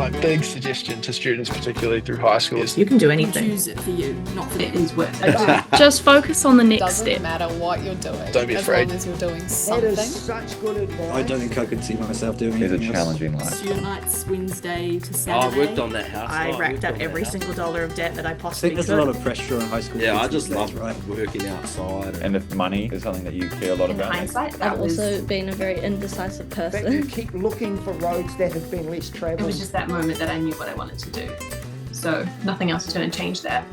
My big suggestion to students, particularly through high school, is you can do anything. Choose it for you, not for it is worth it. Just focus on the next step. Doesn't matter what you're doing. Don't be afraid. As long as you're doing something. That is such good advice. I don't think I could see myself doing It's a anything challenging else. life. Student nights, Wednesday to Saturday. I worked on that house. I racked up every single dollar of debt that I I possibly think there's a lot of pressure on high school. Yeah, I kids just these days, love working outside. And if money is something that you care a lot In about. hindsight, I've also been a very indecisive But you person. keep looking for roads that have been less It travelled. was just that moment that I knew what I wanted to do. So nothing else is going to change that.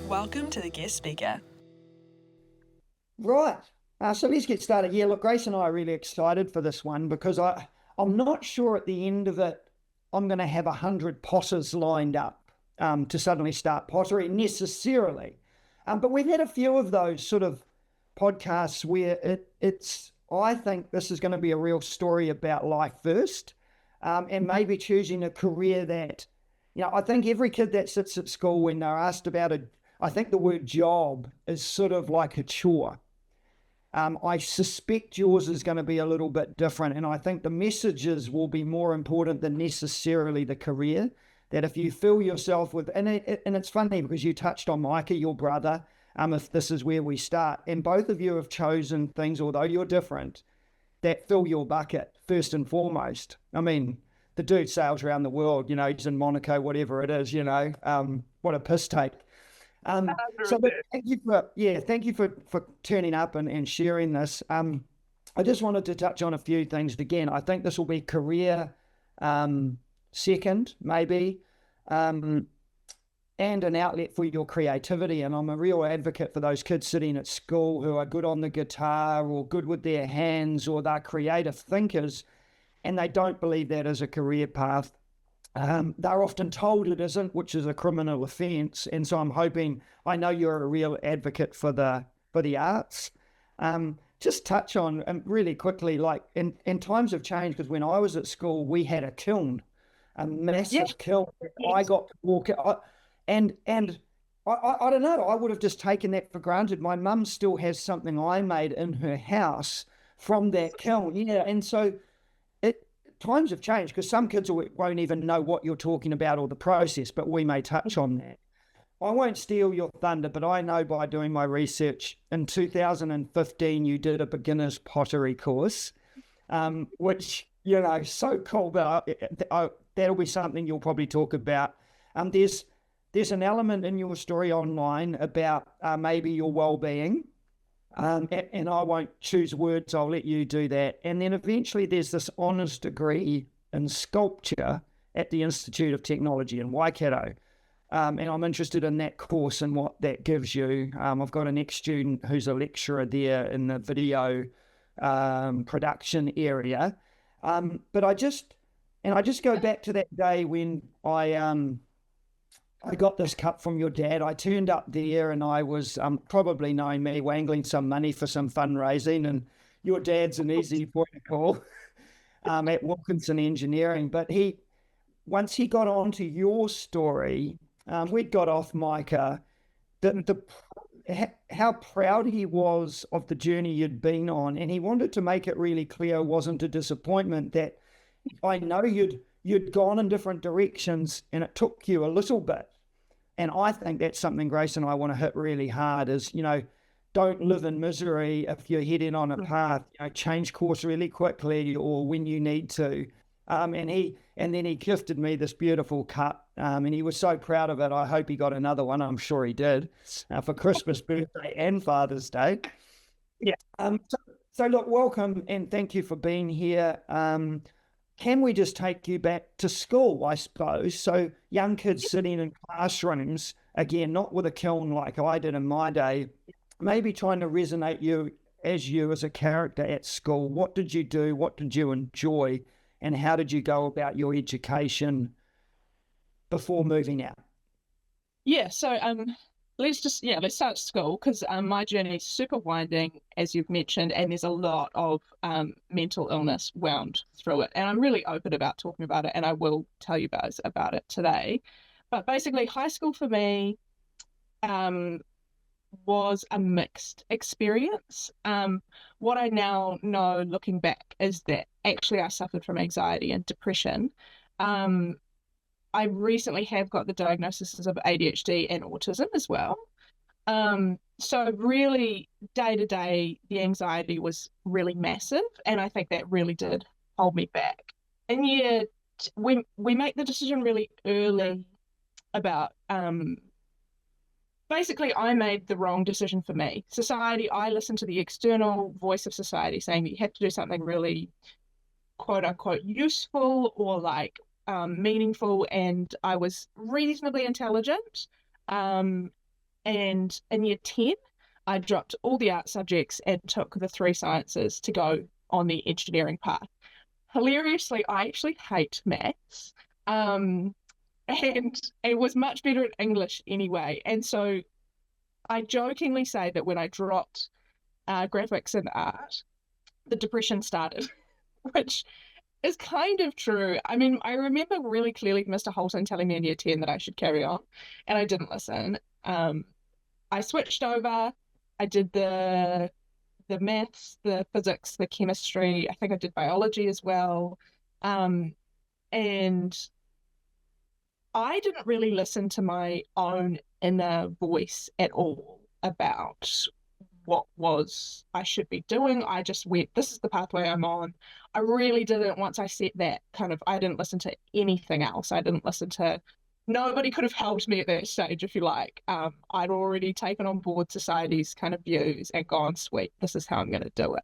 Welcome to the guest speaker. Right. So let's get started. Yeah, look, Grace and I are really excited for this one because I'm not sure at the end of it I'm going to have 100 potters lined up to suddenly start pottery necessarily. But we've had a few of those sort of podcasts where I think this is going to be a real story about life first, and maybe choosing a career that, I think every kid that sits at school when they're asked about I think the word job is sort of like a chore. I suspect yours is going to be a little bit different, and I think the messages will be more important than necessarily the career. That if you fill yourself with, and it's funny because you touched on Micah, your brother, if this is where we start, and both of you have chosen things, although you're different, that fill your bucket first and foremost. I mean, the dude sails around the world, he's in Monaco, whatever it is, what a piss take. Thank you for turning up and sharing this. I just wanted to touch on a few things. Again, I think this will be career second, maybe, and an outlet for your creativity. And I'm a real advocate for those kids sitting at school who are good on the guitar or good with their hands, or they're creative thinkers, and they don't believe that is a career path. They're often told it isn't, which is a criminal offence. And so I'm hoping, I know you're a real advocate for the arts. Just touch on really quickly, like in times of change, because when I was at school, we had a kiln, a massive kiln. I got to walk out, and I don't know, I would have just taken that for granted. My mum still has something I made in her house from that kiln. Yeah, and so times have changed because some kids won't even know what you're talking about or the process, but we may touch on that. I won't steal your thunder, but I know by doing my research, in 2015, you did a beginner's pottery course, which, so cool, but that'll be something you'll probably talk about. There's an element in your story online about maybe your wellbeing. And I won't choose words, I'll let you do that. And then eventually there's this honours degree in sculpture at the Institute of Technology in Waikato. And I'm interested in that course and what that gives you. I've got an ex-student who's a lecturer there in the video production area. But I just go back to that day when I got this cup from your dad. I turned up there and I was, probably knowing me, wangling some money for some fundraising, and your dad's an easy point to call at Wilkinson Engineering. But once he got onto your story, we'd got off Micah, how proud he was of the journey you'd been on, and he wanted to make it really clear it wasn't a disappointment, that I know you'd gone in different directions and it took you a little bit. And I think that's something Grace and I want to hit really hard is, don't live in misery if you're heading on a path, change course really quickly or when you need to. And then he gifted me this beautiful cup, and he was so proud of it. I hope he got another one. I'm sure he did, for Christmas, birthday and Father's Day. Yeah. So look, welcome and thank you for being here. Can we just take you back to school, I suppose? So young kids sitting in classrooms, again, not with a kiln like I did in my day, maybe trying to resonate you as a character at school. What did you do? What did you enjoy? And how did you go about your education before moving out? Yeah, so let's start at school, because my journey is super winding, as you've mentioned, and there's a lot of mental illness wound through it. And I'm really open about talking about it, and I will tell you guys about it today. But basically, high school for me was a mixed experience. What I now know, looking back, is that actually I suffered from anxiety and depression. I recently have got the diagnosis of ADHD and autism as well. So really day to day, the anxiety was really massive, and I think that really did hold me back. And yet we make the decision really early about basically I made the wrong decision for me. Society, I listened to the external voice of society saying that you have to do something really quote unquote useful or like meaningful, and I was reasonably intelligent. And in year 10, I dropped all the art subjects and took the 3 sciences to go on the engineering path. Hilariously, I actually hate maths. And it was much better at English anyway. And so I jokingly say that when I dropped graphics and art, the depression started, which is kind of true. I mean, I remember really clearly Mr. Holton telling me in year 10 that I should carry on, and I didn't listen. I switched over. I did the maths, the physics, the chemistry. I think I did biology as well. And I didn't really listen to my own inner voice at all about what was I should be doing. I just went, this is the pathway I'm on. I really didn't, once I set that kind of, I didn't listen to anything else. I didn't listen to, nobody could have helped me at that stage, if you like. I'd already taken on board society's kind of views and gone, sweet, this is how I'm going to do it.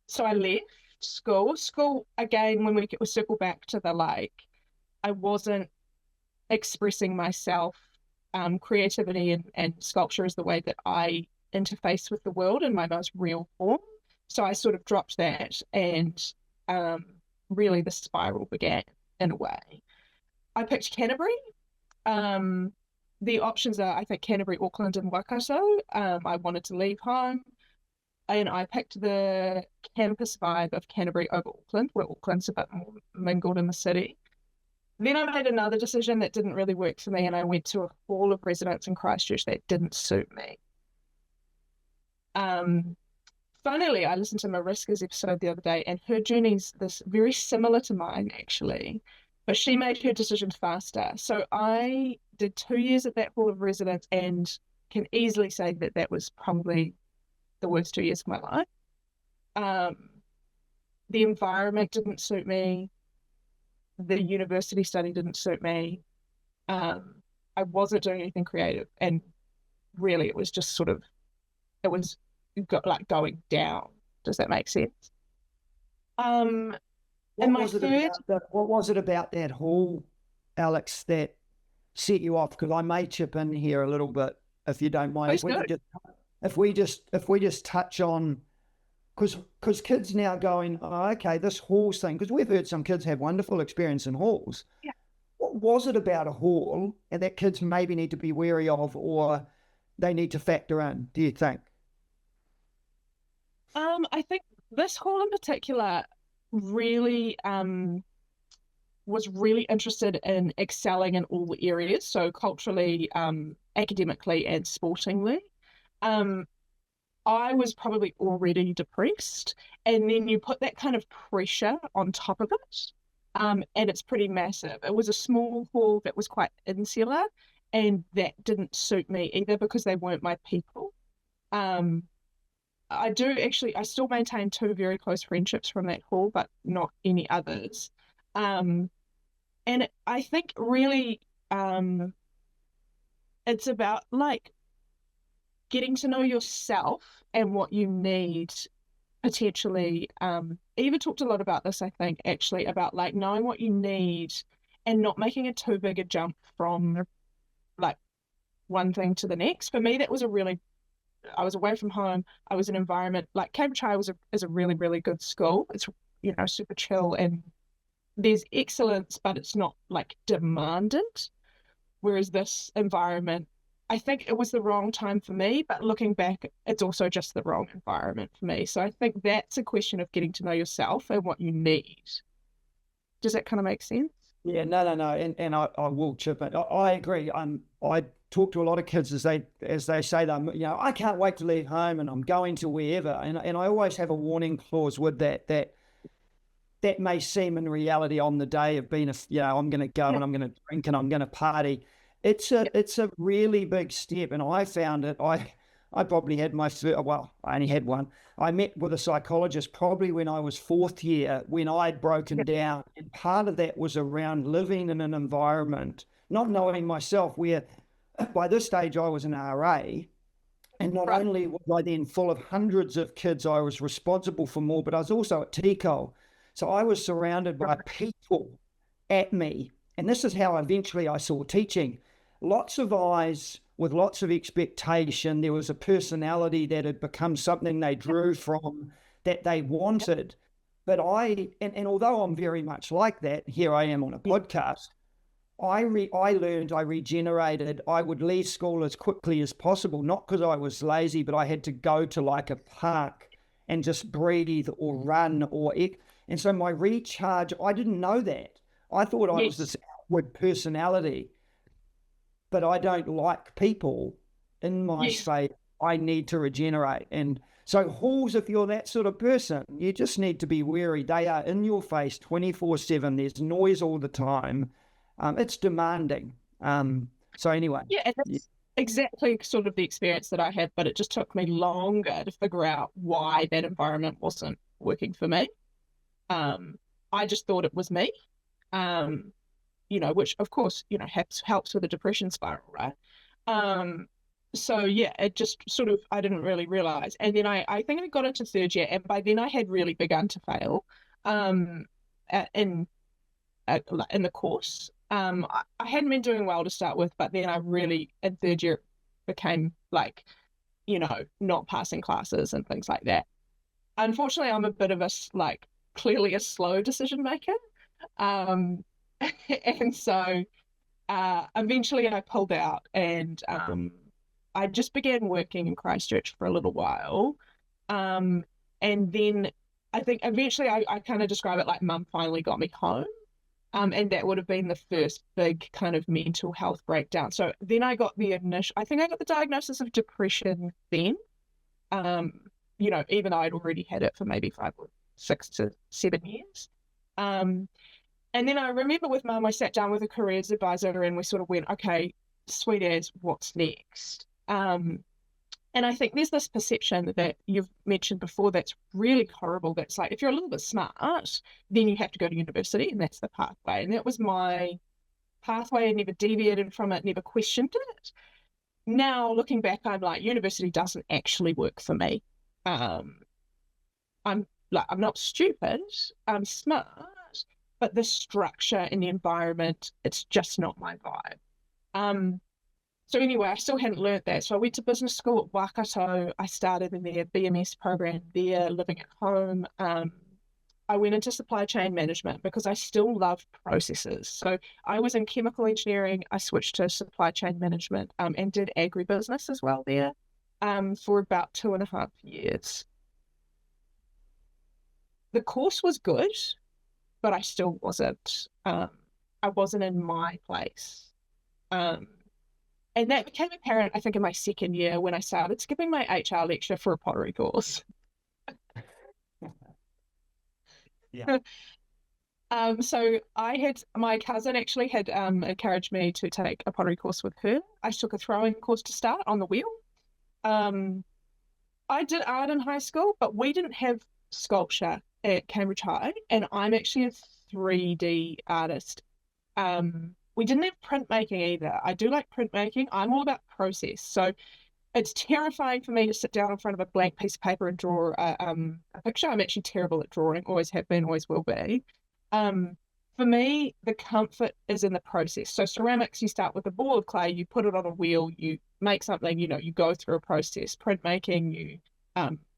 So I left school. School, again, when we circle back to the like, I wasn't expressing myself. Creativity and sculpture is the way that I interface with the world in my most real form. So I sort of dropped that, and really the spiral began in a way. I picked Canterbury. The options are, I think, Canterbury, Auckland, and Waikato. I wanted to leave home, and I picked the campus vibe of Canterbury over Auckland, where Auckland's a bit more mingled in the city. Then I made another decision that didn't really work for me, and I went to a hall of residence in Christchurch that didn't suit me. Funnily, I listened to Mariska's episode the other day, and her journey's this very similar to mine, actually, but she made her decision faster. So I did 2 years at that hall of residence and can easily say that that was probably the worst 2 years of my life. The environment didn't suit me. The university study didn't suit me. I wasn't doing anything creative, and really it was just sort of, it was like going down. Does that make sense? What was it about that hall, Alex, that set you off? Because I may chip in here a little bit, if you don't mind. If we just touch on, because kids now going, oh, okay, this halls thing, because we've heard some kids have wonderful experience in halls. Yeah. What was it about a hall and that kids maybe need to be wary of, or they need to factor in, do you think? I think this hall in particular really was really interested in excelling in all areas, so culturally, academically, and sportingly. I was probably already depressed, and then you put that kind of pressure on top of it, and it's pretty massive. It was a small hall that was quite insular, and that didn't suit me either because they weren't my people. I still maintain 2 very close friendships from that hall, but not any others. And I think really it's about like getting to know yourself and what you need potentially. Eva talked a lot about this, I think, actually, about like knowing what you need and not making it too big a jump from like one thing to the next. For me, that was I was away from home. I was in an environment like Cambridge High is a really, really good school. It's, super chill, and there's excellence, but it's not like demanded. Whereas this environment, I think it was the wrong time for me, but looking back, it's also just the wrong environment for me. So I think that's a question of getting to know yourself and what you need. Does that kind of make sense? Yeah, no. And I will chip in. I agree. I talk to a lot of kids as they say them, I can't wait to leave home and I'm going to wherever. And I always have a warning clause with that that may seem in reality on the day of being I'm going to go and I'm going to drink and I'm going to party. It's a really big step. And I found it, I probably had my first, well, I only had one. I met with a psychologist probably when I was fourth year, when I'd broken down. And part of that was around living in an environment, not knowing myself, where by this stage I was an RA. And not only was I then full of hundreds of kids I was responsible for more, but I was also at TCO. So I was surrounded by people at me. And this is how eventually I saw teaching. Lots of eyes with lots of expectation. There was a personality that had become something they drew from, that they wanted. But and although I'm very much like that, here I am on a podcast, I learned, I regenerated. I would leave school as quickly as possible, not because I was lazy, but I had to go to like a park and just breathe or run and so my recharge, I didn't know that. I thought I was this outward personality, but I don't like people in my state. I need to regenerate. And so halls, if you're that sort of person, you just need to be wary. They are in your face 24/7. There's noise all the time. It's demanding. So anyway. Yeah, and that's exactly sort of the experience that I had, but it just took me longer to figure out why that environment wasn't working for me. I just thought it was me, which of course, helps with a depression spiral, right? So yeah, it just sort of, I didn't really realize. And then I think I got into third year, and by then I had really begun to fail in the course. I hadn't been doing well to start with, but then I really, in third year, became like, not passing classes and things like that. Unfortunately, I'm a bit of clearly a slow decision maker. And so eventually I pulled out, and I just began working in Christchurch for a little while. And then I think eventually I kind of describe it like mum finally got me home. And that would have been the first big kind of mental health breakdown. So then I got the diagnosis of depression then, even though I'd already had it for maybe 5 or 6 to 7 years. And then I remember with mum, I sat down with a careers advisor and we sort of went, okay, sweet as, what's next? And I think there's this perception that you've mentioned before that's really horrible. That's like, if you're a little bit smart, then you have to go to university, and that's the pathway. And that was my pathway. I never deviated from it, never questioned it. Now, looking back, I'm like, university doesn't actually work for me. I'm not stupid, I'm smart, but the structure and the environment, it's just not my vibe. So anyway, I still hadn't learned that. So I went to business school at Waikato. I started in their BMS program there, living at home. I went into supply chain management because I still love processes. So I was in chemical engineering. I switched to supply chain management and did agribusiness as well there for about 2.5 years. The course was good, but I still wasn't. I wasn't in my place. And that became apparent, I think, in my second year when I started skipping my HR lecture for a pottery course. Yeah. So my cousin actually had encouraged me to take a pottery course with her. I took a throwing course to start on the wheel. I did art in high school, but we didn't have sculpture at Cambridge High, and I'm actually a 3D artist. We didn't have printmaking either. I do like printmaking. I'm all about process. So it's terrifying for me to sit down in front of a blank piece of paper and draw a picture. I'm actually terrible at drawing, always have been, always will be. For me, the comfort is in the process. So ceramics, you start with a ball of clay, you put it on a wheel, you make something, you go through a process. Printmaking, you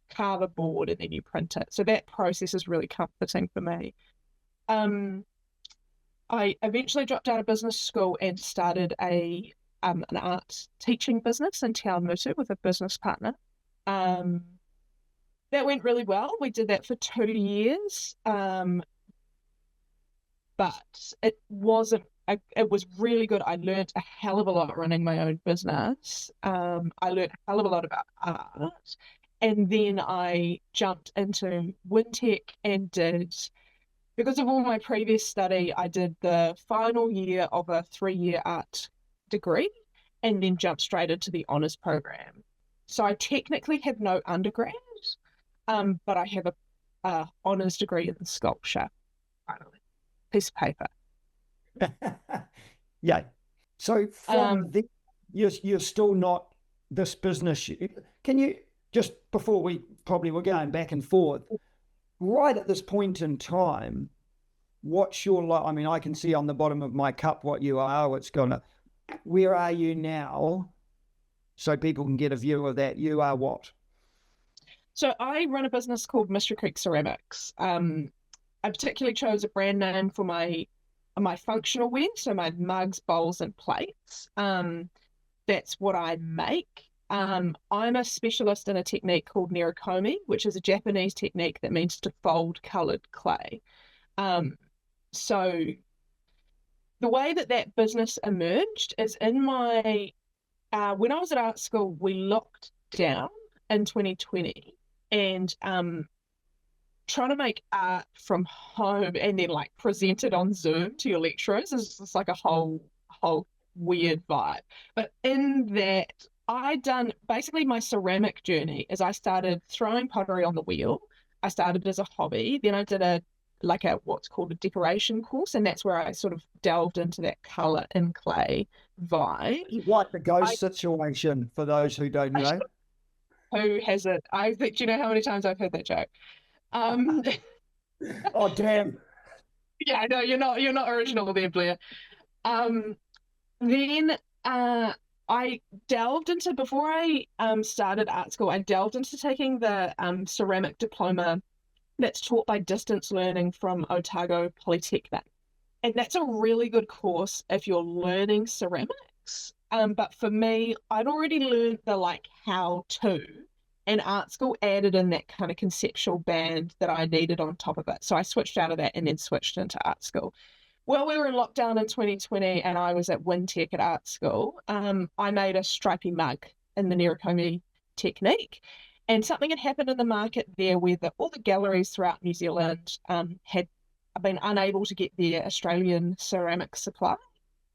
carve a board and then you print it. So that process is really comforting for me. I eventually dropped out of business school and started an art teaching business in Te Awamutu with a business partner. That went really well. We did that for 2 years, but it wasn't. It was really good. I learned a hell of a lot running my own business. I learned a hell of a lot about art, and then I jumped into WinTech and did because of all my previous study, I did the final year of a 3-year art degree and then jumped straight into the honours program. So I technically have no undergrad, but I have a honours degree in sculpture, finally. Piece of paper. Yeah. So from you're still not this business. Can you, just before we're going back and forth, right at this point in time, what's your life? I mean, I can see on the bottom of my cup what you are. Where are you now? So people can get a view of that. You are what? So I run a business called Mystery Creek Ceramics. I particularly chose a brand name for my functional wear, so my mugs, bowls, and plates. That's what I make. I'm a specialist in a technique called nerokomi, which is a Japanese technique that means to fold coloured clay. So the way that business emerged is in my when I was at art school, we locked down in 2020, and trying to make art from home and then like present it on Zoom to your lecturers is just like a whole weird vibe. But in that, basically my ceramic journey is I started throwing pottery on the wheel. I started as a hobby. Then I did what's called a decoration course, and that's where I sort of delved into that colour in clay vibe. Like the ghost situation, for those who don't know. Who has it? I think, do you know how many times I've heard that joke? Oh damn. Yeah, no, you're not original there, Blair. Then I delved into, before I started art school, I delved into taking the ceramic diploma that's taught by distance learning from Otago Polytechnic. And that's a really good course if you're learning ceramics. But for me, I'd already learned the how to, and art school added in that kind of conceptual band that I needed on top of it. So I switched out of that and then switched into art school. Well, we were in lockdown in 2020 and I was at WinTech at art school. I made a stripy mug in the nerokomi technique. And something had happened in the market there where all the galleries throughout New Zealand had been unable to get their Australian ceramic supply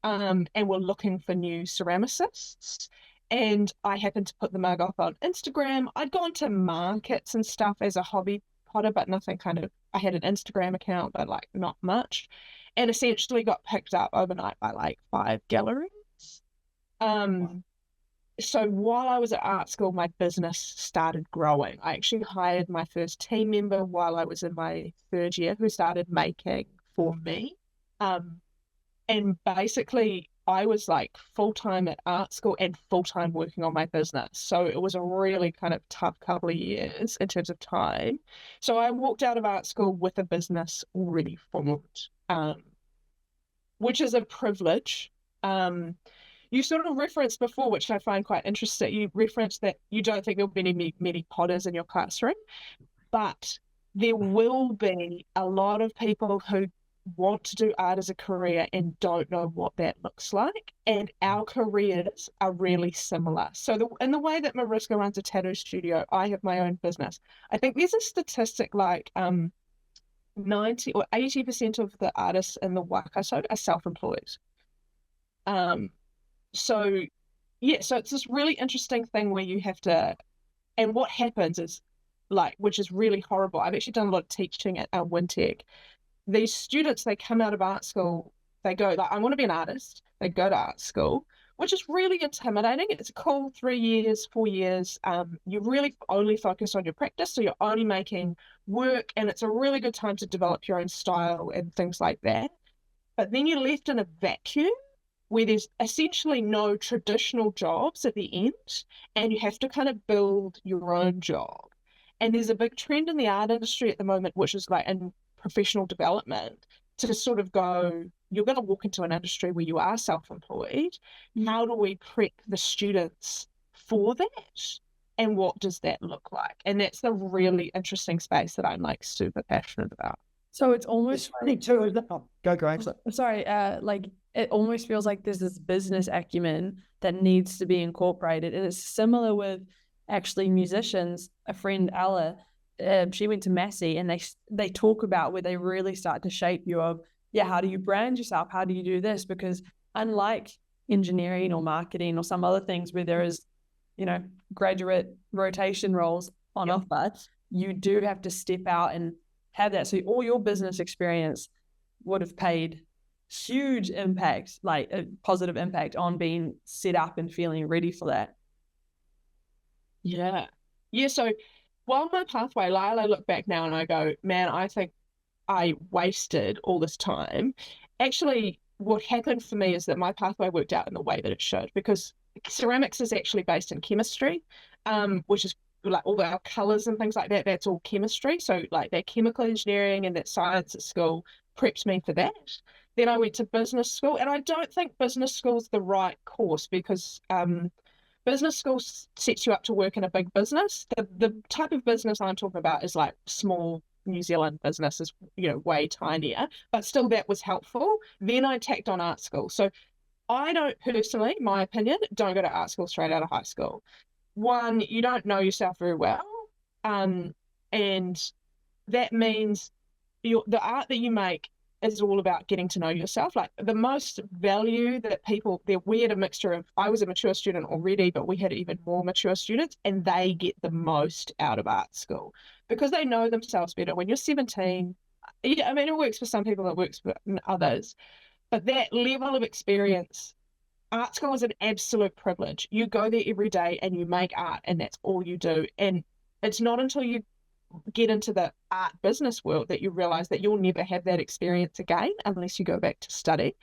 and were looking for new ceramicists. And I happened to put the mug up on Instagram. I'd gone to markets and stuff as a hobby potter, but nothing I had an Instagram account, but not much. And essentially got picked up overnight by 5 galleries. So while I was at art school, my business started growing. I actually hired my first team member while I was in my 3rd year who started making for me. And basically I was full-time at art school and full-time working on my business. So it was a really kind of tough couple of years in terms of time. So I walked out of art school with a business already formed, which is a privilege. You sort of referenced before, which I find quite interesting, you referenced that you don't think there'll be many potters in your classroom, but there will be a lot of people who want to do art as a career and don't know what that looks like. And our careers are really similar. So in the way that Mariska runs a tattoo studio, I have my own business. I think there's a statistic 90 or 80% of the artists in the Waikato are self-employed. So it's this really interesting thing where you have to, and what happens is which is really horrible. I've actually done a lot of teaching at WinTech. These students, they come out of art school, they go I want to be an artist. They go to art school, which is really intimidating. It's a cool 3 years, 4 years. You really only focus on your practice. So you're only making work, and it's a really good time to develop your own style and things like that. But then you're left in a vacuum where there's essentially no traditional jobs at the end, and you have to kind of build your own job. And there's a big trend in the art industry at the moment, which is in professional development, to sort of go, you're going to walk into an industry where you are self-employed. How do we prep the students for that? And what does that look like? And that's the really interesting space that I'm super passionate about. So it's almost Go Grace. Sorry, it almost feels like there's this business acumen that needs to be incorporated. And it's similar with actually musicians. A friend, Ella, she went to Massey, and they talk about where they really start to shape you of, how do you brand yourself? How do you do this? Because unlike engineering or marketing or some other things where there is, graduate rotation roles on offer, you do have to step out and have that. So all your business experience would have paid huge impact, like a positive impact on being set up and feeling ready for that. Yeah. So while my pathway, I look back now and I go, man, I think I wasted all this time. Actually, what happened for me is that my pathway worked out in the way that it should, because ceramics is actually based in chemistry, which is like all our colors and things like that. That's all chemistry. So like that chemical engineering and that science at school prepped me for that. Then I went to business school, and I don't think business school is the right course, because business school sets you up to work in a big business. The type of business I'm talking about is like small New Zealand business is, way tinier, but still that was helpful. Then I tacked on art school. So I don't personally, my opinion, don't go to art school straight out of high school. One, you don't know yourself very well. And that means the art that you make is all about getting to know yourself. Like the most value that we had a mixture of, I was a mature student already, but we had even more mature students, and they get the most out of art school because they know themselves better. When you're 17, it works for some people, it works for others, but that level of experience, art school is an absolute privilege. You go there every day and you make art, and that's all you do. And it's not until you get into the art business world that you realize that you'll never have that experience again unless you go back to study.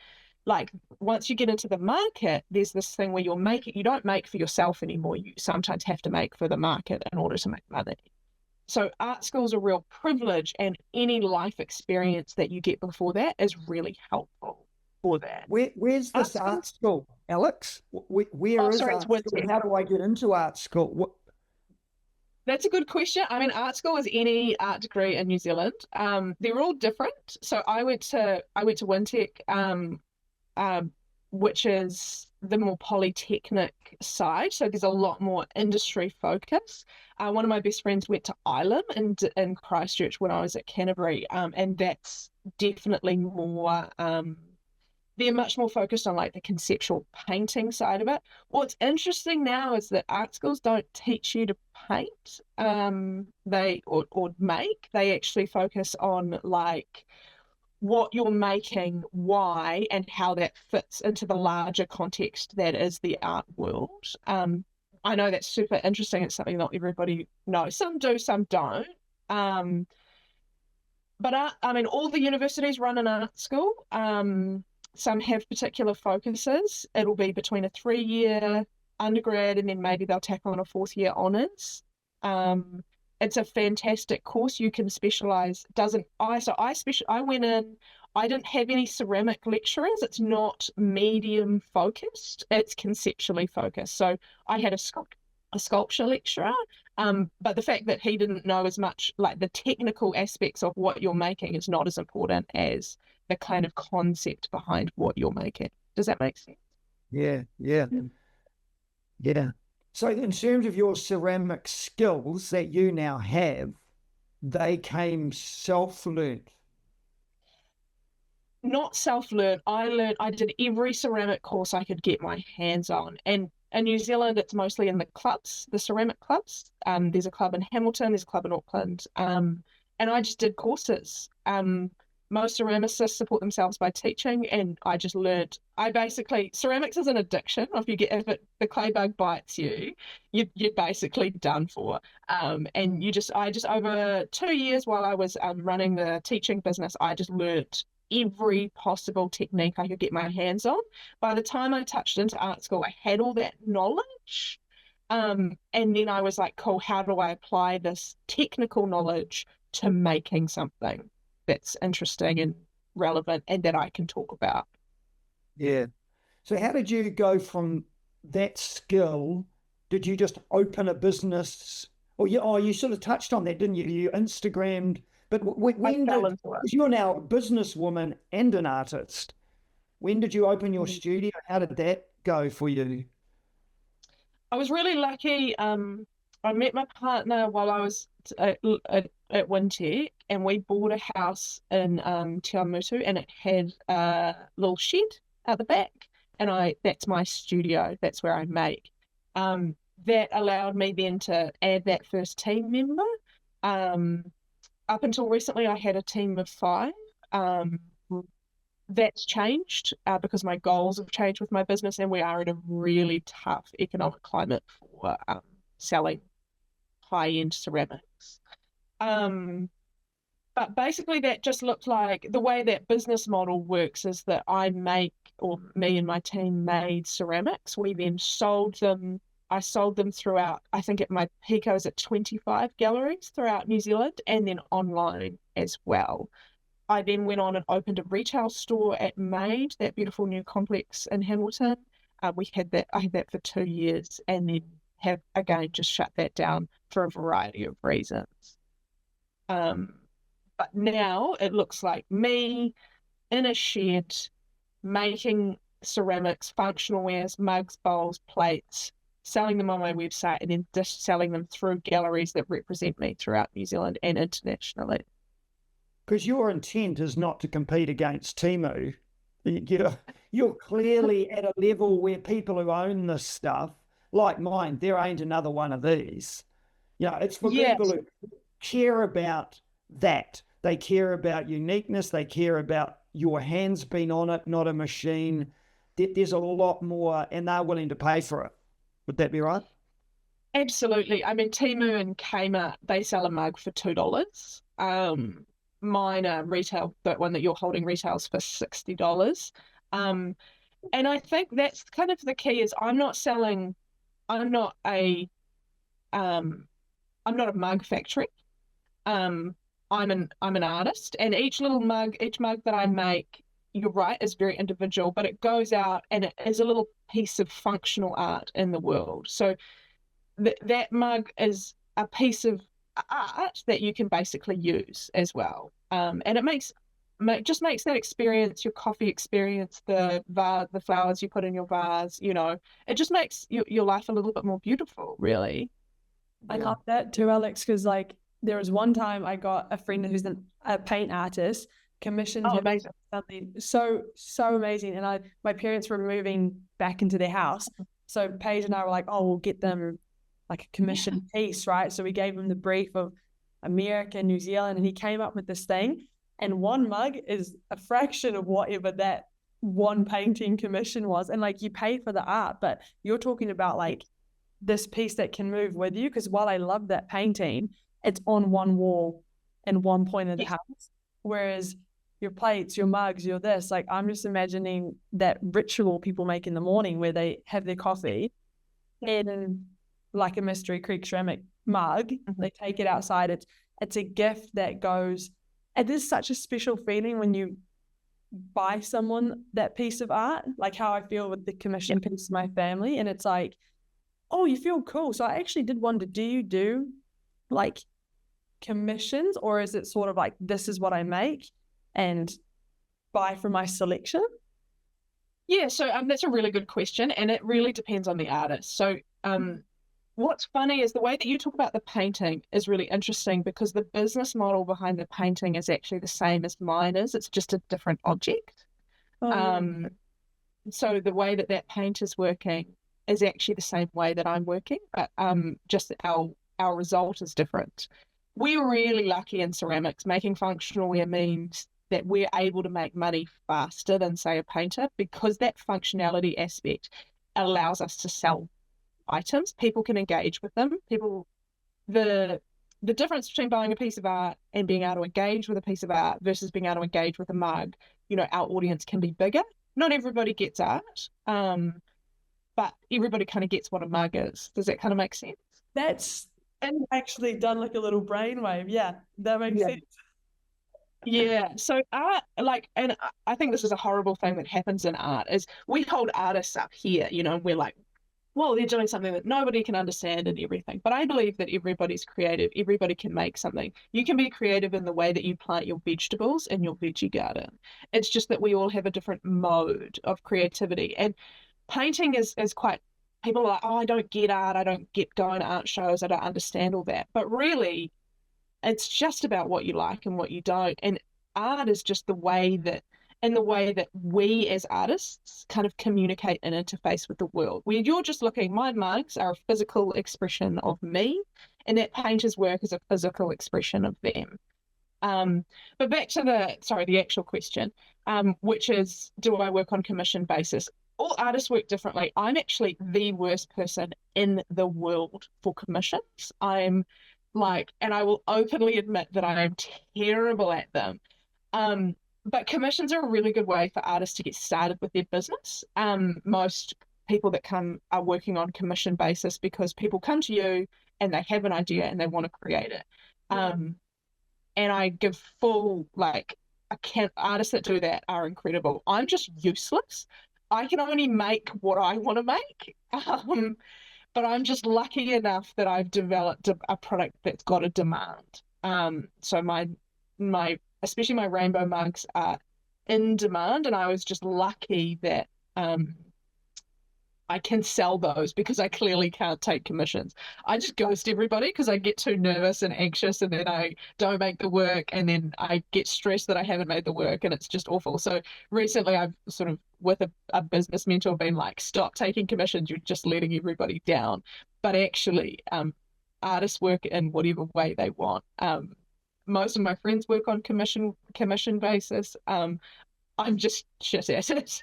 Like once you get into the market, there's this thing where you don't make for yourself anymore. You sometimes have to make for the market in order to make money. So art school is a real privilege, and any life experience that you get before that is really helpful for that. Where's this art school, Alex? Where is art school? How do I get into art school? That's a good question. Art school is any art degree in New Zealand. They're all different. So I went to Wintec, which is the more polytechnic side. So there's a lot more industry focus. One of my best friends went to Ilam in Christchurch when I was at Canterbury, and that's definitely more. They're much more focused on like the conceptual painting side of it. What's interesting now is that art schools don't teach you to paint, or make. They actually focus on like what you're making, why, and how that fits into the larger context that is the art world. I know that's super interesting. It's something not everybody knows. Some do, some don't. But all the universities run an art school. Some have particular focuses. It'll be between a 3-year undergrad and then maybe they'll tack on a 4th-year honours. It's a fantastic course. You can specialise. I went in, I didn't have any ceramic lecturers. It's not medium focused. It's conceptually focused. So I had a sculpture lecturer, but the fact that he didn't know as much, like the technical aspects of what you're making is not as important as the kind of concept behind what you're making. Does that make sense? Yeah. So in terms of your ceramic skills that you now have, they came self-learned? Not self-learned. I did every ceramic course I could get my hands on. And in New Zealand, it's mostly in the clubs, the ceramic clubs. There's a club in Hamilton, there's a club in Auckland. And I just did courses. Most ceramicists support themselves by teaching, and I just learned. Ceramics is an addiction. If the clay bug bites you, you're basically done for. And I just over 2 years while I was running the teaching business, I just learned every possible technique I could get my hands on. By the time I touched into art school, I had all that knowledge. And then I was like, cool, how do I apply this technical knowledge to making something that's interesting and relevant and that I can talk about? Yeah. So how did you go from that skill? Did you just open a business? You sort of touched on that, didn't you? You Instagrammed, but because you're now a businesswoman and an artist, when did you open your studio? How did that go for you? I was really lucky. I met my partner while I was at Wintec, and we bought a house in Te Awamutu, and it had a little shed out the back, and that's my studio. That's where I make. That allowed me then to add that first team member. Up until recently, I had a team of 5. That's changed because my goals have changed with my business, and we are in a really tough economic climate for selling high-end ceramics. But basically that just looked like the way that business model works is that me and my team made ceramics. We then sold them. I sold them throughout, I think at my peak I was at 25 galleries throughout New Zealand, and then online as well. I then went on and opened a retail store at Made, that beautiful new complex in Hamilton. I had that for 2 years, and then have again just shut that down for a variety of reasons. But now it looks like me in a shed making ceramics, functional wares, mugs, bowls, plates, selling them on my website, and then just selling them through galleries that represent me throughout New Zealand and internationally. Because your intent is not to compete against Temu. You're clearly at a level where people who own this stuff, like mine, there ain't another one of these. It's for people who care about that. They care about uniqueness. They care about your hands being on it, not a machine. There's a lot more, and they're willing to pay for it. Would that be right? Absolutely. I mean, Temu and Kmart, they sell a mug for $2. Mine are retail, that one that you're holding retails for $60. And I think that's kind of the key is I'm not a mug factory. I'm an artist, and each mug that I make, you're right, is very individual, but it goes out and it is a little piece of functional art in the world. So that mug is a piece of art that you can basically use as well. And it just makes that experience, your coffee experience, the flowers you put in your vase, it just makes your life a little bit more beautiful, really. I love that too, Alex, because there was one time I got a friend who's a paint artist commissioned him something so amazing, and my parents were moving back into their house, so Paige and I were like, oh, we'll get them like a commissioned piece, right? So we gave him the brief of America, New Zealand, and he came up with this thing, and one mug is a fraction of whatever that one painting commission was, and you pay for the art, but you're talking about this piece that can move with you, because while I love that painting, it's on one wall in one point of the house, whereas your plates, your mugs, your this, I'm just imagining that ritual people make in the morning where they have their coffee in a Mystery Creek ceramic mug. They take it outside. It's a gift that goes, it is such a special feeling when you buy someone that piece of art, like how I feel with the commission piece of my family, and it's oh, you feel cool. So I actually did wonder, do you do commissions, or is it sort of this is what I make and buy from my selection? Yeah, so that's a really good question, and it really depends on the artist. So what's funny is the way that you talk about the painting is really interesting, because the business model behind the painting is actually the same as mine is. It's just a different object. So the way that paint is working is actually the same way that I'm working, but just our result is different. We're really lucky in ceramics. Making functional wear means that we're able to make money faster than, say, a painter, because that functionality aspect allows us to sell items. People can engage with them. The difference between buying a piece of art and being able to engage with a piece of art versus being able to engage with a mug, our audience can be bigger. Not everybody gets art, but everybody kind of gets what a mug is. Does that kind of make sense? That's actually done a little brainwave. Yeah, that makes sense. Yeah, so art, and I think this is a horrible thing that happens in art, is we hold artists up here, and we're like, well, they're doing something that nobody can understand and everything. But I believe that everybody's creative. Everybody can make something. You can be creative in the way that you plant your vegetables in your veggie garden. It's just that we all have a different mode of creativity. And painting is quite people are like, oh, I don't get art, I don't get going to art shows, I don't understand all that. But really, it's just about what you like and what you don't. And art is just the way that we as artists kind of communicate and interface with the world. Where you're just looking, my mugs are a physical expression of me, and that painter's work is a physical expression of them. But back to the actual question, which is, do I work on commission basis? All artists work differently. I'm actually the worst person in the world for commissions. I'm like, and I will openly admit that I am terrible at them. But commissions are a really good way for artists to get started with their business. Most people that come are working on commission basis because people come to you and they have an idea and they want to create it. And I give full, like, artists that do that are incredible. I'm just useless. I can only make what I want to make. But I'm just lucky enough that I've developed a product that's got a demand. So my especially my rainbow mugs are in demand, and I was just lucky that I can sell those because I clearly can't take commissions. I just ghost everybody because I get too nervous and anxious, and then I don't make the work, and then I get stressed that I haven't made the work, and it's just awful. So recently I've sort of, with a business mentor, been like, stop taking commissions, you're just letting everybody down. But actually, artists work in whatever way they want. Most of my friends work on commission basis. I'm just shit at it.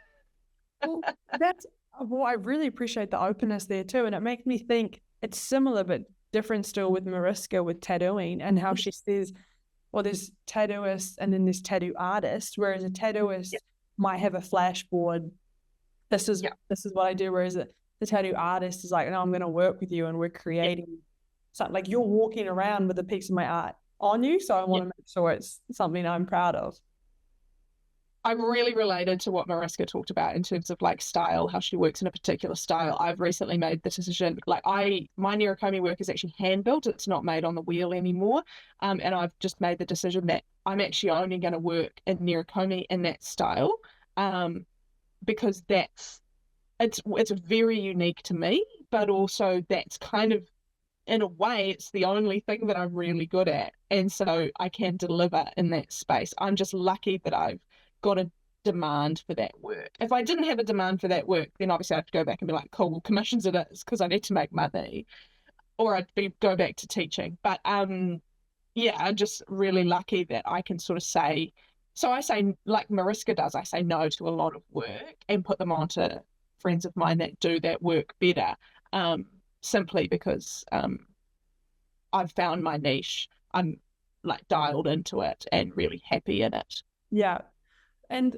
Well, I really appreciate the openness there too. And it makes me think it's similar but different still with Mariska with tattooing, and how she says, well, there's tattooists and then there's tattoo artists, whereas a tattooist might have a flashboard. This is what I do. Whereas the tattoo artist is like, no, I'm going to work with you and we're creating something. Like, you're walking around with a piece of my art on you. So I want to make sure it's something I'm proud of. I'm really related to what Mariska talked about in terms of like style, how she works in a particular style. I've recently made the decision, like my Nirakomi work is actually hand built. It's not made on the wheel anymore. And I've just made the decision that I'm actually only going to work in Nirakomi in that style, because it's very unique to me, but also that's kind of, in a way, it's the only thing that I'm really good at. And so I can deliver in that space. I'm just lucky that I've got a demand for that work. If I didn't have a demand for that work, then obviously I'd have to go back and be like, cool, well, commissions it is, because I need to make money, or I'd go back to teaching. But I'm just really lucky that I can sort of say, so I say, like Mariska does, I say no to a lot of work and put them on to friends of mine that do that work better, simply because I've found my niche. I'm like dialed into it and really happy in it. Yeah. And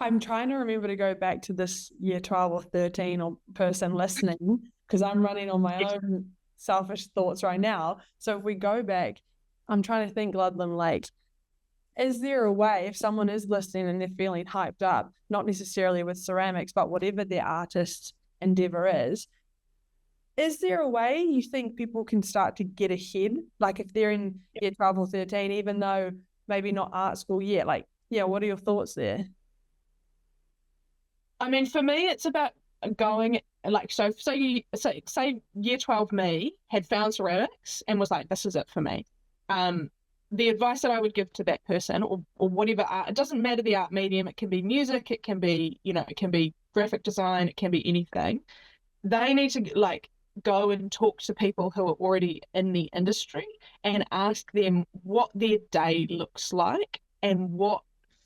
I'm trying to remember to go back to this year 12 or 13 or person listening, because I'm running on my own selfish thoughts right now. So if we go back, I'm trying to think, Ludlam, like, is there a way, if someone is listening and they're feeling hyped up, not necessarily with ceramics, but whatever their artist endeavor is there a way you think people can start to get ahead? Like, if they're in year 12 or 13, even though maybe not art school yet, like, what are your thoughts there? I mean, for me, it's about going, like, so say year 12 me had found ceramics and was like, this is it for me. The advice that I would give to that person, or whatever art, it doesn't matter the art medium, it can be music, it can be, it can be graphic design, it can be anything. They need to, like, go and talk to people who are already in the industry and ask them what their day looks like and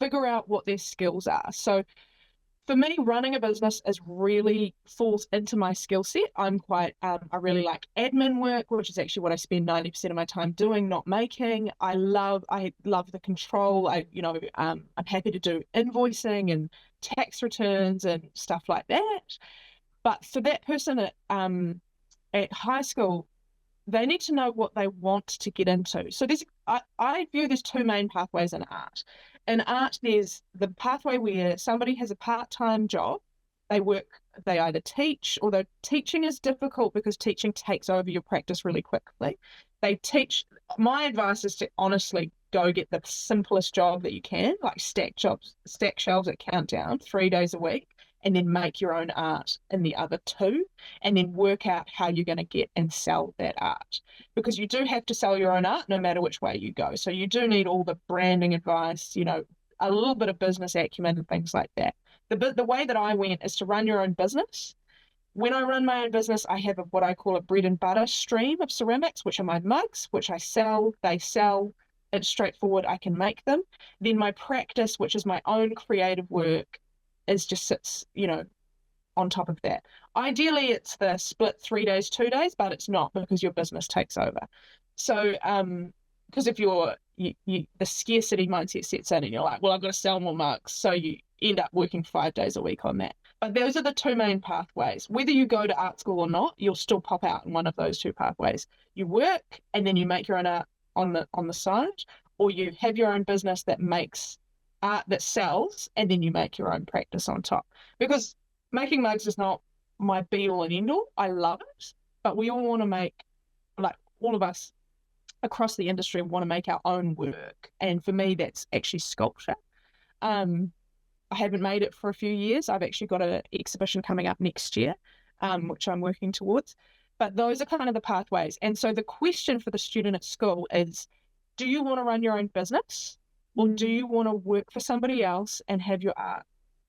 figure out what their skills are. So for me, running a business really falls into my skill set. I'm quite, I really like admin work, which is actually what I spend 90% of my time doing, not making. I love the control. I'm happy to do invoicing and tax returns and stuff like that. But for that person at high school, they need to know what they want to get into. So I view there's two main pathways in art. In art, there's the pathway where somebody has a part-time job. They either teach, although teaching is difficult because teaching takes over your practice really quickly. They teach. My advice is to honestly go get the simplest job that you can, like stack shelves at Countdown 3 days a week, and then make your own art in the other two, and then work out how you're going to get and sell that art. Because you do have to sell your own art no matter which way you go. So you do need all the branding advice, you know, a little bit of business acumen and things like that. The way that I went is to run your own business. When I run my own business, I have what I call a bread and butter stream of ceramics, which are my mugs, which I sell, they sell. It's straightforward, I can make them. Then my practice, which is my own creative work, is just sits, you know, on top of that. Ideally, it's the split 3 days, 2 days, but it's not, because your business takes over. So, because if the scarcity mindset sets in and you're like, well, I've got to sell more mugs. So you end up working 5 days a week on that. But those are the two main pathways. Whether you go to art school or not, you'll still pop out in one of those two pathways. You work and then you make your own art on the side, or you have your own business that makes art that sells, and then you make your own practice on top. Because making mugs is not my be all and end all. I love it, but we all want to make, like all of us across the industry want to make our own work. And for me, that's actually sculpture. I haven't made it for a few years. I've actually got an exhibition coming up next year, which I'm working towards. But those are kind of the pathways. And so the question for the student at school is, do you want to run your own business, or do you want to work for somebody else and have your art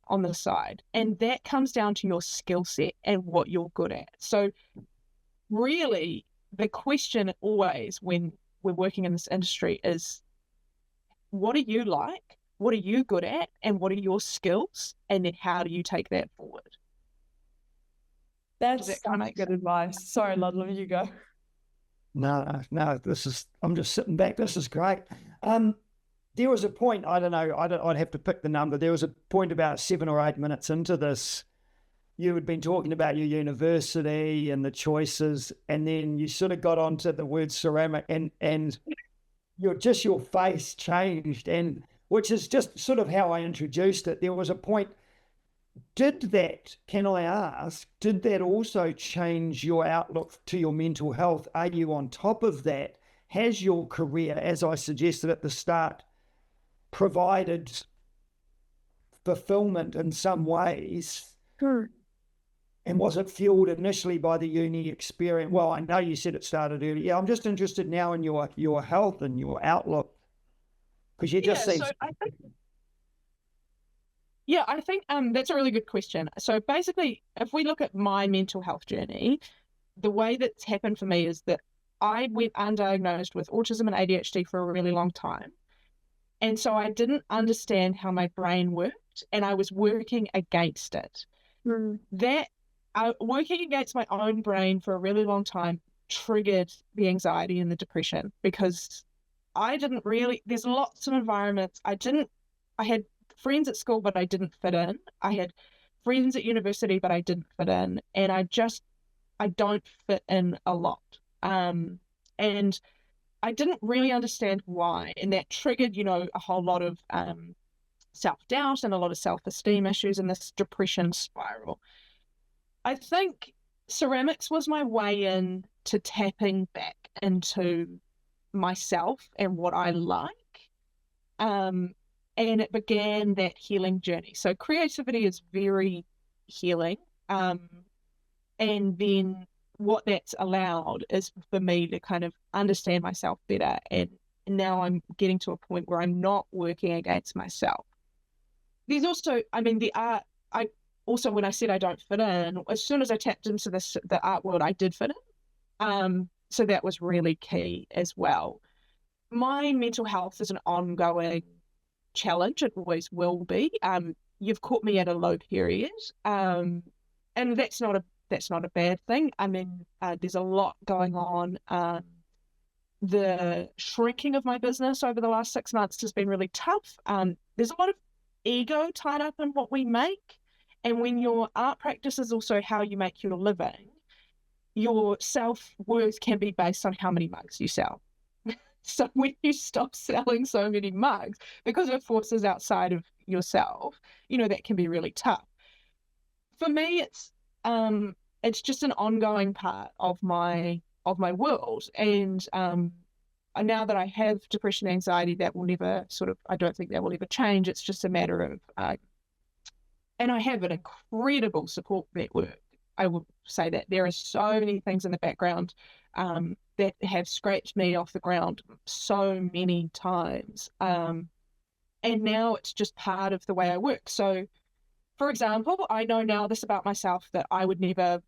on the side? And that comes down to your skill set and what you're good at. So really, the question always when we're working in this industry is, what do you like? What are you good at? And what are your skills? And then how do you take that forward? That's that kind of good advice. Sorry, Ludlow, you go. No, I'm just sitting back. This is great. There was a point, I don't know, I'd have to pick the number. There was a point about 7 or 8 minutes into this. You had been talking about your university and the choices, and then you sort of got onto the word ceramic, and your face changed, and which is just sort of how I introduced it. There was a point. Can I ask, did that also change your outlook to your mental health? Are you on top of that? Has your career, as I suggested at the start, provided fulfillment in some ways? And was it fueled initially by the uni experience? Well, I know you said it started early. Yeah, I'm just interested now in your health and your outlook, because you just said. I think that's a really good question. So basically, if we look at my mental health journey, the way that's happened for me is that I went undiagnosed with autism and ADHD for a really long time. And so I didn't understand how my brain worked, and I was working against it. Working against my own brain for a really long time triggered the anxiety and the depression, because I didn't really, there's lots of environments. I had friends at school, but I didn't fit in. I had friends at university, but I didn't fit in. And I don't fit in a lot. And I didn't really understand why. And that triggered, a whole lot of self-doubt and a lot of self-esteem issues and this depression spiral. I think ceramics was my way in to tapping back into myself and what I like. And it began that healing journey. So creativity is very healing. And then what that's allowed is for me to kind of understand myself better. And now I'm getting to a point where I'm not working against myself. There's also, the art, when I said I don't fit in, as soon as I tapped into the art world, I did fit in. So that was really key as well. My mental health is an ongoing challenge. It always will be. You've caught me at a low period, and that's not a bad thing. There's a lot going on. The shrinking of my business over the last 6 months has been really tough. There's a lot of ego tied up in what we make, and when your art practice is also how you make your living, your self-worth can be based on how many mugs you sell. So when you stop selling so many mugs because of forces outside of yourself, that can be really tough. For me, it's just an ongoing part of my world. And now that I have depression and anxiety, that will never I don't think that will ever change. It's just a matter of and I have an incredible support network. I would say that there are so many things in the background that have scratched me off the ground so many times. And now it's just part of the way I work. So, for example, I know now this about myself, that I would never,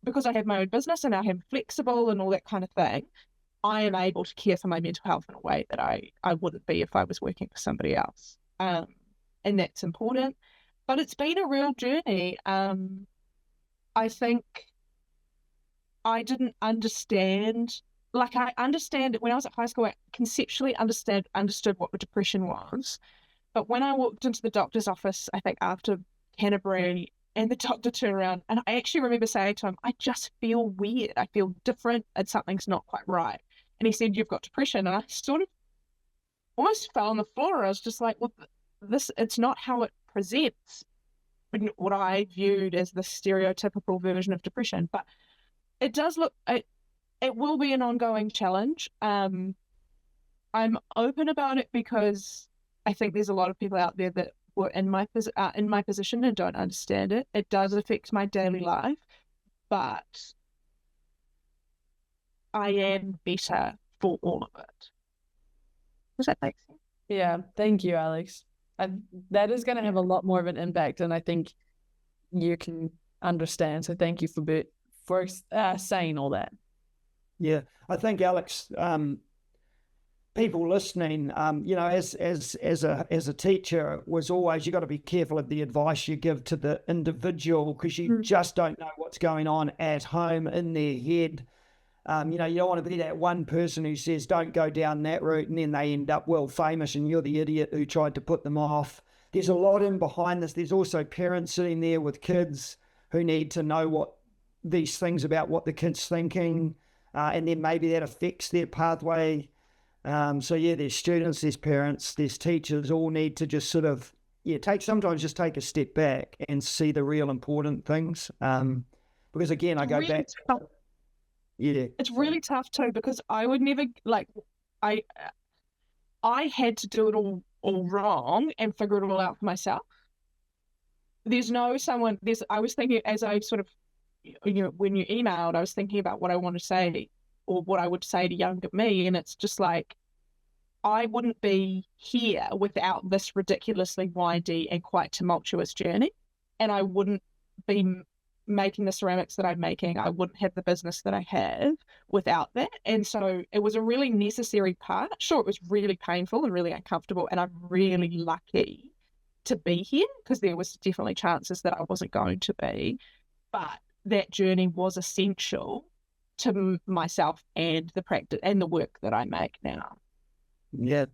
because I have my own business and I am flexible and all that kind of thing, I am able to care for my mental health in a way that I wouldn't be if I was working for somebody else. And that's important. But it's been a real journey. I think I didn't understand, like I understand it when I was at high school, I conceptually understood what depression was. But when I walked into the doctor's office, I think after Canterbury, and the doctor turned around, and I actually remember saying to him, I just feel weird. I feel different and something's not quite right. And he said, you've got depression. And I sort of almost fell on the floor. I was just like, well, it's not how it presents, what I viewed as the stereotypical version of depression. But it does look, it will be an ongoing challenge. I'm open about it because I think there's a lot of people out there that were in my position and don't understand it. It does affect my daily life, but I am better for all of it. Does that make sense? Yeah, thank you, Alex. That is going to have a lot more of an impact, and I think you can understand. So thank you for saying all that. Yeah, I think, Alex, people listening, as a teacher, was always, you got to be careful of the advice you give to the individual, because you just don't know what's going on at home in their head. You don't want to be that one person who says, don't go down that route, and then they end up world famous and you're the idiot who tried to put them off. There's a lot in behind this. There's also parents sitting there with kids who need to know what these things about what the kid's thinking, and then maybe that affects their pathway. There's students, there's parents, there's teachers, all need to just sort of, sometimes just take a step back and see the real important things. Because again, I go back. Yeah. It's really tough too, because I would never, I had to do it all wrong and figure it all out for myself. I was thinking, as I sort of, when you emailed, I was thinking about what I want to say or what I would say to younger me. And it's just like, I wouldn't be here without this ridiculously windy and quite tumultuous journey. And I wouldn't be making the ceramics that I'm making. I wouldn't have the business that I have without that. And so it was a really necessary part. Sure, it was really painful and really uncomfortable, and I'm really lucky to be here, because there was definitely chances that I wasn't going to be. But that journey was essential to myself and the practice and the work that I make now. Yeah.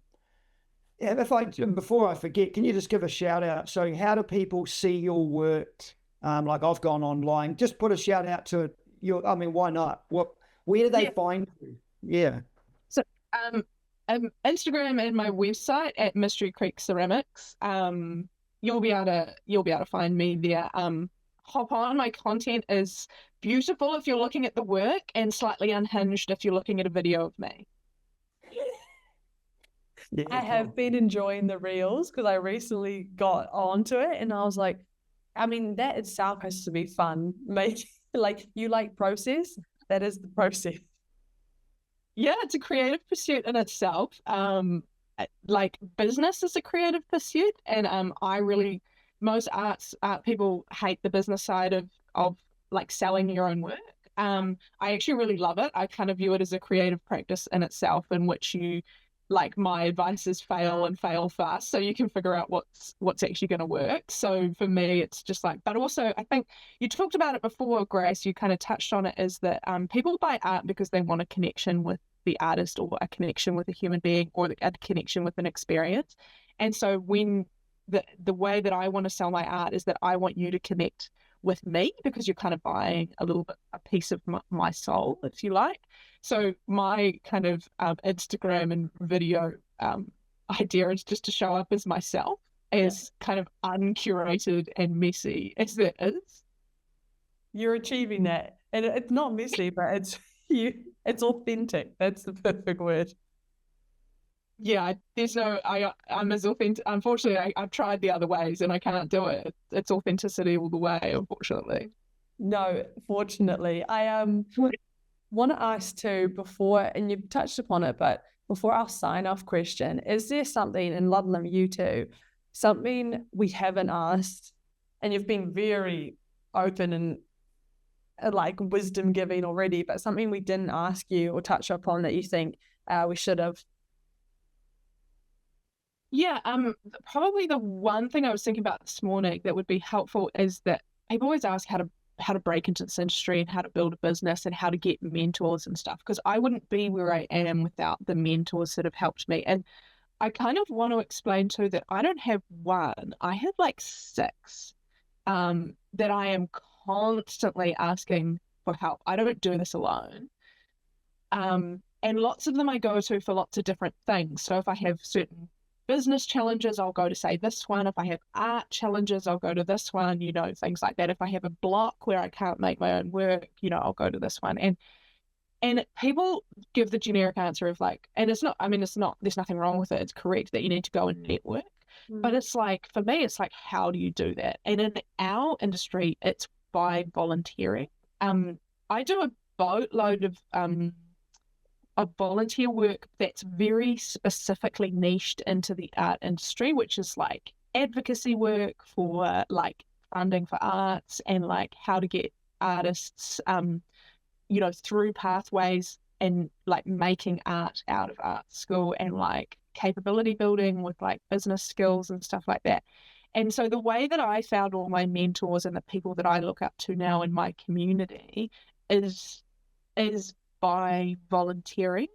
Yeah, before I forget, can you just give a shout out? So how do people see your work? Like I've gone online, just put a shout out to why not? Where do they find you? Yeah. So Instagram and my website at Mystery Creek Ceramics. You'll be able to find me there. Hop on. My content is beautiful if you're looking at the work, and slightly unhinged if you're looking at a video of me. Yeah, I have been enjoying the reels because I recently got onto it, and I was like, that itself has to be fun. You like process, that is the process. Yeah, it's a creative pursuit in itself. Business is a creative pursuit, and most art people hate the business side of selling your own work. I actually really love it. I kind of view it as a creative practice in itself, in which you, my advice is fail and fail fast, so you can figure out what's actually going to work. So for me, it's just but also I think you talked about it before, Grace, you kind of touched on it, is that people buy art because they want a connection with the artist, or a connection with a human being, or a connection with an experience. And so when the way that I want to sell my art is that I want you to connect with me, because you're kind of buying a piece of my soul, if you like. So my kind of Instagram and video idea is just to show up as myself, as kind of uncurated and messy as that is. You're achieving that, and it's not messy, but it's authentic. That's the perfect word. there's no, I'm as authentic. Unfortunately, I've tried the other ways and I can't do it. It's authenticity all the way, unfortunately. No, fortunately. I want to ask too before, and you've touched upon it, but before our sign-off question, is there something, and Ludlam, you too, something we haven't asked, and you've been very open and like wisdom giving already, but something we didn't ask you or touch upon that you think we should have? Yeah, probably the one thing I was thinking about this morning that would be helpful is that people always ask how to break into this industry and how to build a business and how to get mentors and stuff, because I wouldn't be where I am without the mentors that have helped me. And I kind of want to explain too that I don't have one, I have like 6 that I am constantly asking for help. I don't do this alone. And lots of them I go to for lots of different things. So if I have certain business challenges, I'll go to say this one. If I have art challenges, I'll go to this one, things like that. If I have a block where I can't make my own work, I'll go to this one. And people give the generic answer of like, and it's not, there's nothing wrong with it. It's correct that you need to go and network. But it's like, for me, it's like, how do you do that? And in our industry, it's by volunteering. I do a boatload of volunteer work that's very specifically niched into the art industry, which is like advocacy work for like funding for arts and like how to get artists, through pathways and like making art out of art school and like capability building with like business skills and stuff like that. And so the way that I found all my mentors and the people that I look up to now in my community is by volunteering,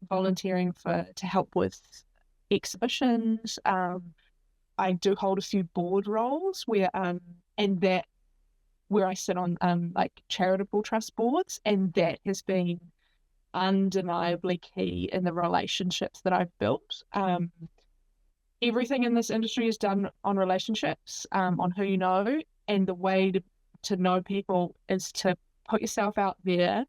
volunteering to help with exhibitions. I do hold a few board roles where I sit on like charitable trust boards, and that has been undeniably key in the relationships that I've built. Everything in this industry is done on relationships, on who you know, and the way to know people is to put yourself out there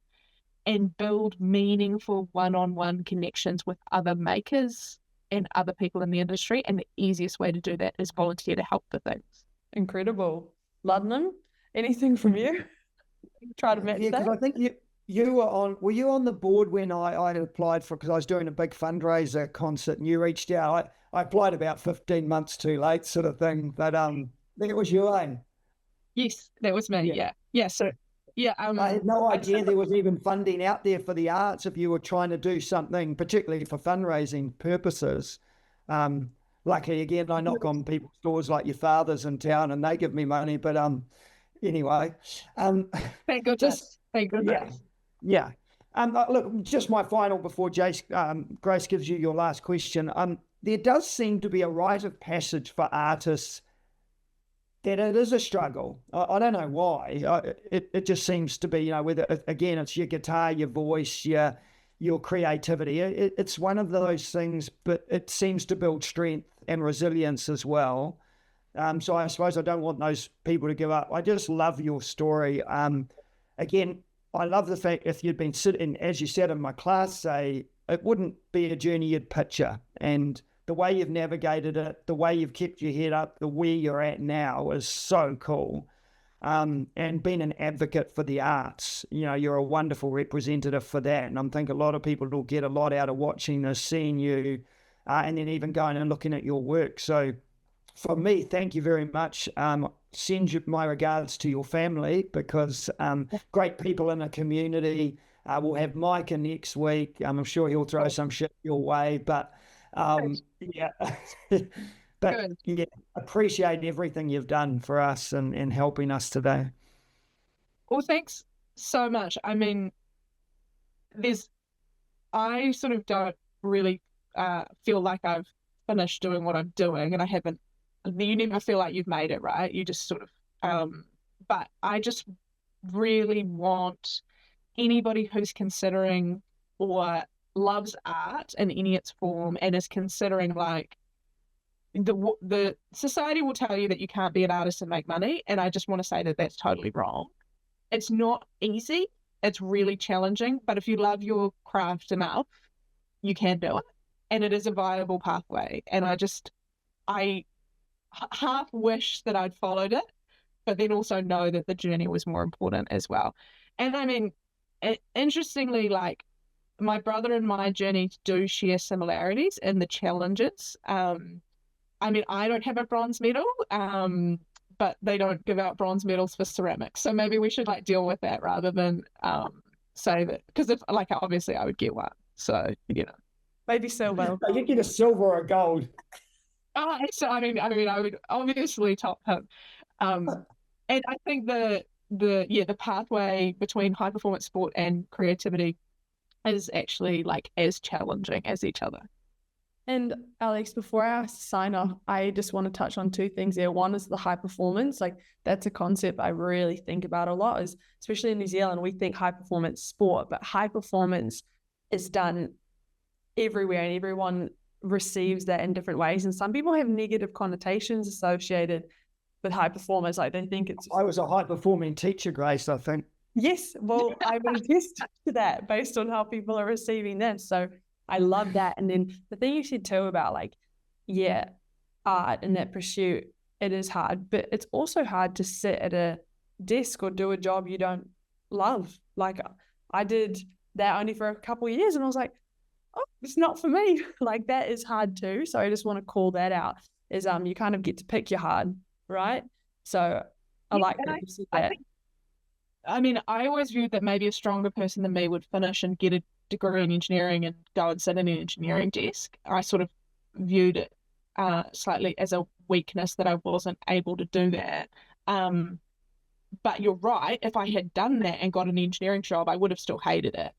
and build meaningful one-on-one connections with other makers and other people in the industry. And the easiest way to do that is volunteer to help with things. Incredible. Ludlam, anything from you? Try to match that. Because I think were you on the board when I applied for, because I was doing a big fundraiser concert and you reached out. I applied about 15 months too late, sort of thing, but I think it was you, eh? Yes, that was me. Yeah. So yeah, I had no idea there was even funding out there for the arts if you were trying to do something, particularly for fundraising purposes. Luckily, again, I knock on people's doors like your father's in town and they give me money. But anyway. Thank goodness. Thank goodness. Yeah. Look, just my final before Grace gives you your last question. There does seem to be a rite of passage for artists that it is a struggle. I don't know why. It just seems to be, whether, again, it's your guitar, your voice, your creativity. It's one of those things, but it seems to build strength and resilience as well. So I suppose I don't want those people to give up. I just love your story. Again, I love the fact if you'd been sitting, as you said in my class, it wouldn't be a journey you'd picture. And the way you've navigated it, the way you've kept your head up, the where you're at now is so cool. And being an advocate for the arts, you're a wonderful representative for that. And I think a lot of people will get a lot out of watching this, seeing you, and then even going and looking at your work. So for me, thank you very much. Send you my regards to your family, because great people in the community. We'll have Micah next week. I'm sure he'll throw some shit your way, but appreciate everything you've done for us and helping us today. Well, thanks so much. I mean, I sort of don't really feel like I've finished doing what I'm doing, and I haven't. You never feel like you've made it, right? You just sort of, but I just really want anybody who's considering or loves art in any its form and is considering, like, the society will tell you that you can't be an artist and make money, and I just want to say that that's totally wrong. It's not easy. It's really challenging, but if you love your craft enough, you can do it, and it is a viable pathway. And I half wish that I'd followed it, but then also know that the journey was more important as well. And I mean, interestingly, like my brother and my journey do share similarities in the challenges. I mean, I don't have a bronze medal, but they don't give out bronze medals for ceramics. So maybe we should like deal with that rather than say that, because if like obviously I would get one. So, you know. Maybe silver. You get a silver or a gold. Oh, so I mean, I would obviously top him. And I think the pathway between high performance sport and creativity is actually like as challenging as each other. And Alex, before I sign off, I just want to touch on two things there. One is the high performance. Like that's a concept I really think about a lot, is especially in New Zealand, we think high performance sport, but high performance is done everywhere and everyone receives that in different ways. And some people have negative connotations associated with high performers. Like they think it's... I was a high performing teacher, Grace, I think. Yes, well, I would attest to that based on how people are receiving this. So I love that. And then the thing you said too about like, yeah, art and that pursuit, it is hard, but it's also hard to sit at a desk or do a job you don't love. Like I did that only for a couple of years and I was like, oh, it's not for me. Like that is hard too. So I just want to call that out, is you kind of get to pick your hard, right? So I like that you said that. I mean, I always viewed that maybe a stronger person than me would finish and get a degree in engineering and go and sit in an engineering desk. I sort of viewed it slightly as a weakness that I wasn't able to do that. But you're right, if I had done that and got an engineering job, I would have still hated it.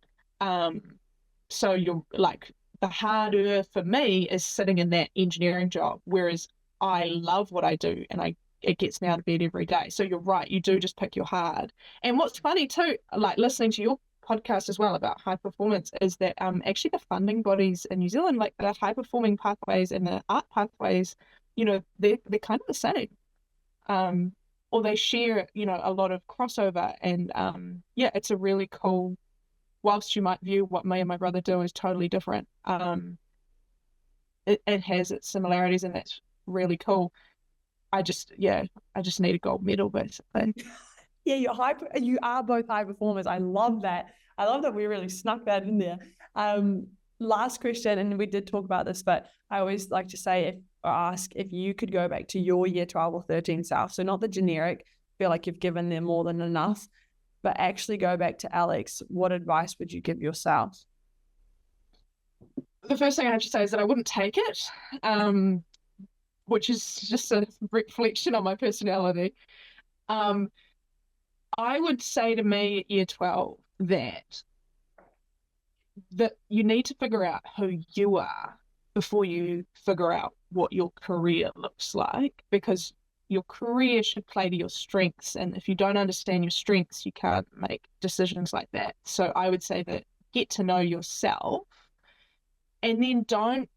So you're like, the harder for me is sitting in that engineering job, whereas I love what I do and it gets me out of bed every day. So you're right, you do just pick your hard. And what's funny too, like listening to your podcast as well about high performance, is that actually the funding bodies in New Zealand, like the high performing pathways and the art pathways, you know, they're kind of the same. Or they share, you know, a lot of crossover. And yeah, it's a really cool, whilst you might view what me and my brother do as totally different, it has its similarities, and that's really cool. I just need a gold medal, basically. Yeah, you are both high performers. I love that. I love that we really snuck that in there. Last question, and we did talk about this, but I always like to say ask if you could go back to your year 12 or 13 self. So not the generic, feel like you've given them more than enough, but actually go back to Alex. What advice would you give yourself? The first thing I have to say is that I wouldn't take it. Which is just a reflection on my personality. I would say to me at year 12 that you need to figure out who you are before you figure out what your career looks like, because your career should play to your strengths. And if you don't understand your strengths, you can't make decisions like that. So I would say that get to know yourself, and then don't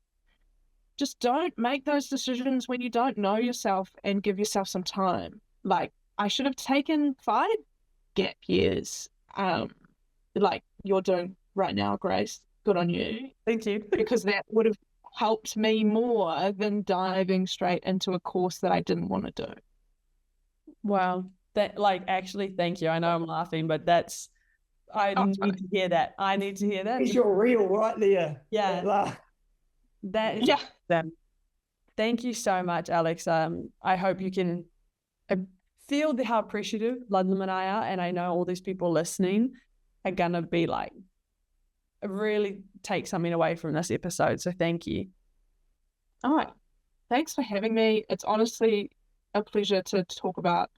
make those decisions when you don't know yourself, and give yourself some time. Like I should have taken 5 gap years, like you're doing right now, Grace. Good on you. Thank you. Because that would have helped me more than diving straight into a course that I didn't want to do. Wow. That, like, actually, thank you. I know I'm laughing, but I need to hear that. I need to hear that. It's your real right there. Yeah. That is them. Thank you so much, Alex. I hope you can feel how appreciative Ludlam and I are, and I know all these people listening are gonna be like, really take something away from this episode. So thank you. All right. Thanks for having me. It's honestly a pleasure to talk about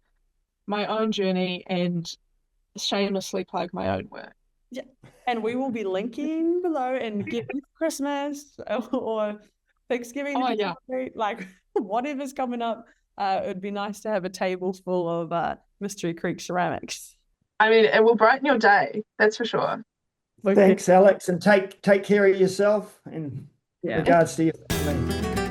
my own journey and shamelessly plug my own work. Yeah. And we will be linking below, and get Christmas or Thanksgiving. Oh, yeah. Like whatever's coming up. It would be nice to have a table full of Mystery Creek ceramics. I mean, it will brighten your day. That's for sure. Thanks, Alex, and take care of yourself, and regards to your family.